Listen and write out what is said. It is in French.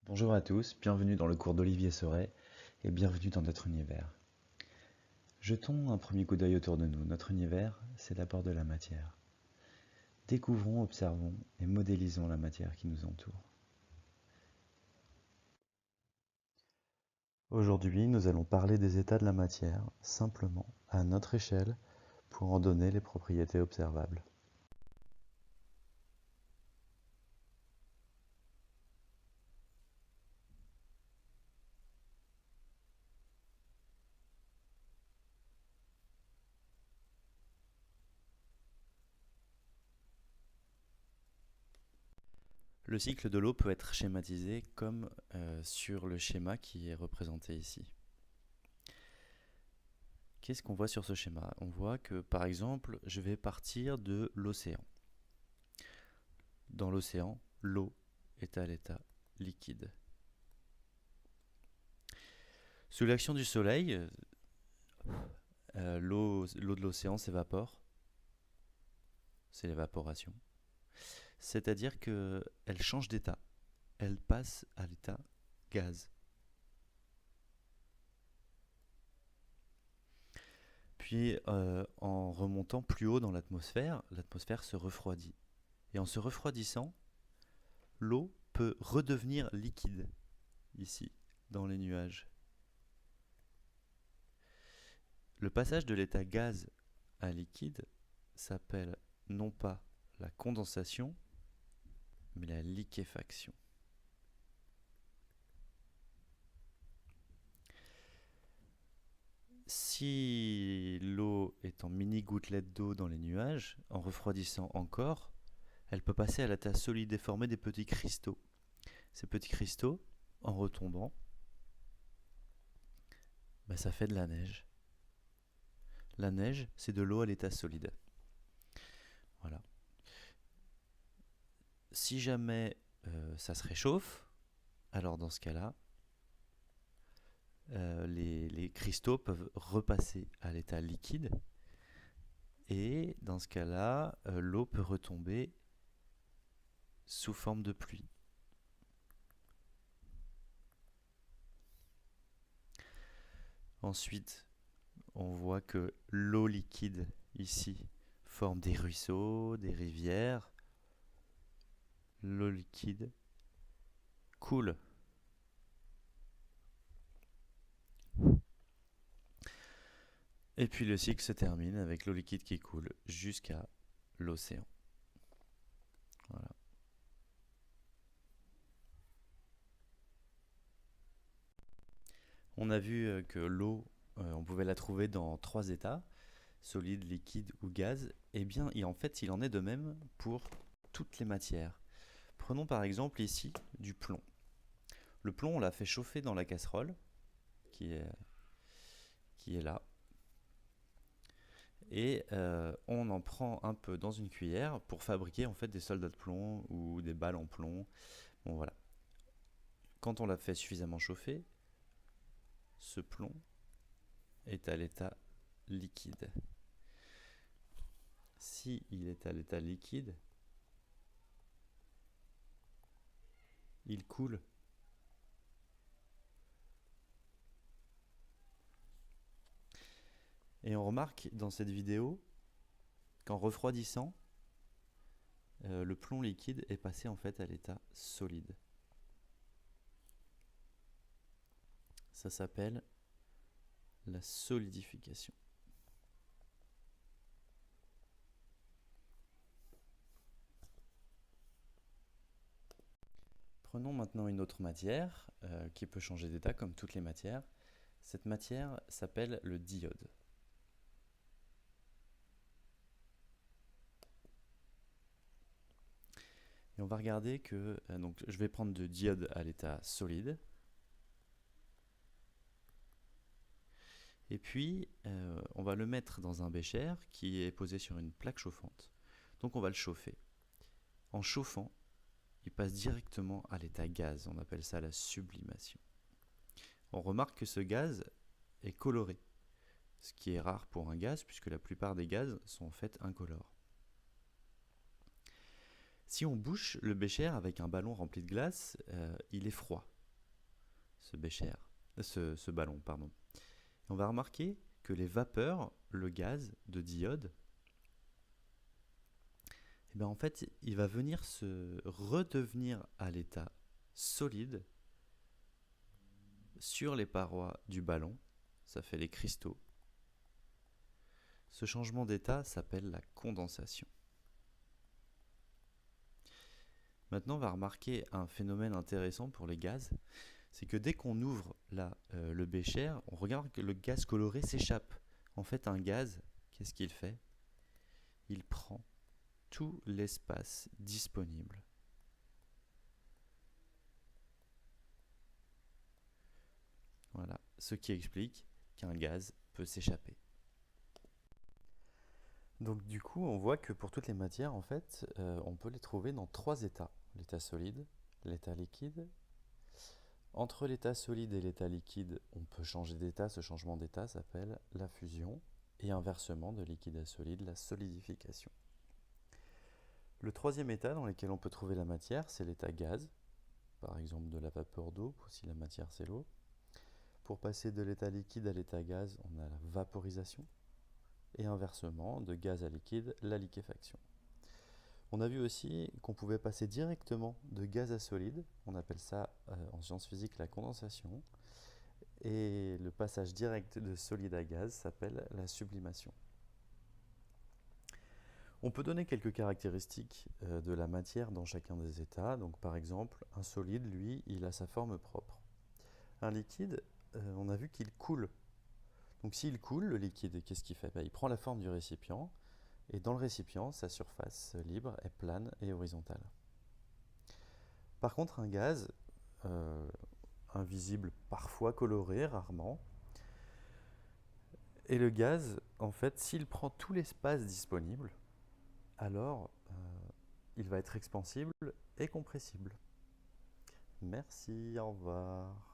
Bonjour à tous, bienvenue dans le cours d'Olivier Sauret et bienvenue dans notre univers. Jetons un premier coup d'œil autour de nous. Notre univers, c'est d'abord de la matière. Découvrons, observons et modélisons la matière qui nous entoure. Aujourd'hui, nous allons parler des états de la matière, simplement, à notre échelle, pour en donner les propriétés observables. Le cycle de l'eau peut être schématisé comme sur le schéma qui est représenté ici. Qu'est-ce qu'on voit sur ce schéma? On voit que, par exemple, je vais partir de l'océan. Dans l'océan, l'eau est à l'état liquide. Sous l'action du soleil, l'eau de l'océan s'évapore. C'est l'évaporation. C'est-à-dire qu'elle change d'état. Elle passe à l'état gaz. Puis, en remontant plus haut dans l'atmosphère se refroidit. Et en se refroidissant, l'eau peut redevenir liquide, ici, dans les nuages. Le passage de l'état gaz à liquide s'appelle non pas la condensation, mais la liquéfaction. Si l'eau est en mini-gouttelettes d'eau dans les nuages, en refroidissant encore, elle peut passer à l'état solide et former des petits cristaux. Ces petits cristaux, en retombant, ça fait de la neige. La neige, c'est de l'eau à l'état solide. Voilà. Si jamais ça se réchauffe, alors dans ce cas-là, les cristaux peuvent repasser à l'état liquide. Et dans ce cas-là, l'eau peut retomber sous forme de pluie. Ensuite, on voit que l'eau liquide, ici, forme des ruisseaux, des rivières. L'eau liquide coule. Et puis le cycle se termine avec l'eau liquide qui coule jusqu'à l'océan. Voilà. On a vu que l'eau, on pouvait la trouver dans 3 états, solide, liquide ou gaz. Eh bien, en fait, il en est de même pour toutes les matières. Prenons par exemple ici du plomb. Le plomb, on l'a fait chauffer dans la casserole, qui est là. Et on en prend un peu dans une cuillère pour fabriquer en fait des soldats de plomb ou des balles en plomb. Bon voilà. Quand on l'a fait suffisamment chauffer, ce plomb est à l'état liquide. Si il est à l'état liquide, il coule. Et on remarque dans cette vidéo qu'en refroidissant, le plomb liquide est passé en fait à l'état solide. Ça s'appelle la solidification. Prenons maintenant une autre matière qui peut changer d'état comme toutes les matières. Cette matière s'appelle le diode. Et on va regarder que donc je vais prendre de diode à l'état solide. Et puis on va le mettre dans un bécher qui est posé sur une plaque chauffante. Donc on va le chauffer. En chauffant, il passe directement à l'état gaz. On appelle ça la sublimation. On remarque que ce gaz est coloré, ce qui est rare pour un gaz puisque la plupart des gaz sont en fait incolores. Si on bouche le bécher avec un ballon rempli de glace, il est froid. ce bécher, ce ballon, pardon. Et on va remarquer que les vapeurs, le gaz de d'iode, eh bien en fait, il va venir se redevenir à l'état solide sur les parois du ballon. Ça fait les cristaux. Ce changement d'état s'appelle la condensation. Maintenant, on va remarquer un phénomène intéressant pour les gaz, c'est que dès qu'on ouvre là, le bécher, on regarde que le gaz coloré s'échappe. En fait, un gaz, qu'est-ce qu'il fait? Il prend tout l'espace disponible. Voilà, ce qui explique qu'un gaz peut s'échapper. Donc du coup, on voit que pour toutes les matières, en fait, on peut les trouver dans 3 états. L'état solide, l'état liquide. Entre l'état solide et l'état liquide, on peut changer d'état. Ce changement d'état s'appelle la fusion. Et inversement, de liquide à solide, la solidification. Le troisième état dans lequel on peut trouver la matière, c'est l'état gaz. Par exemple de la vapeur d'eau, si la matière c'est l'eau. Pour passer de l'état liquide à l'état gaz, on a la vaporisation. Et inversement, de gaz à liquide, la liquéfaction. On a vu aussi qu'on pouvait passer directement de gaz à solide, on appelle ça en sciences physiques la condensation, et le passage direct de solide à gaz s'appelle la sublimation. On peut donner quelques caractéristiques de la matière dans chacun des états. Donc par exemple, un solide, lui, il a sa forme propre. Un liquide, on a vu qu'il coule. Donc s'il coule, le liquide, qu'est-ce qu'il fait? Il prend la forme du récipient, et dans le récipient, sa surface libre est plane et horizontale. Par contre, un gaz, invisible, parfois coloré, rarement, et le gaz, en fait, s'il prend tout l'espace disponible, alors il va être expansible et compressible. Merci, au revoir.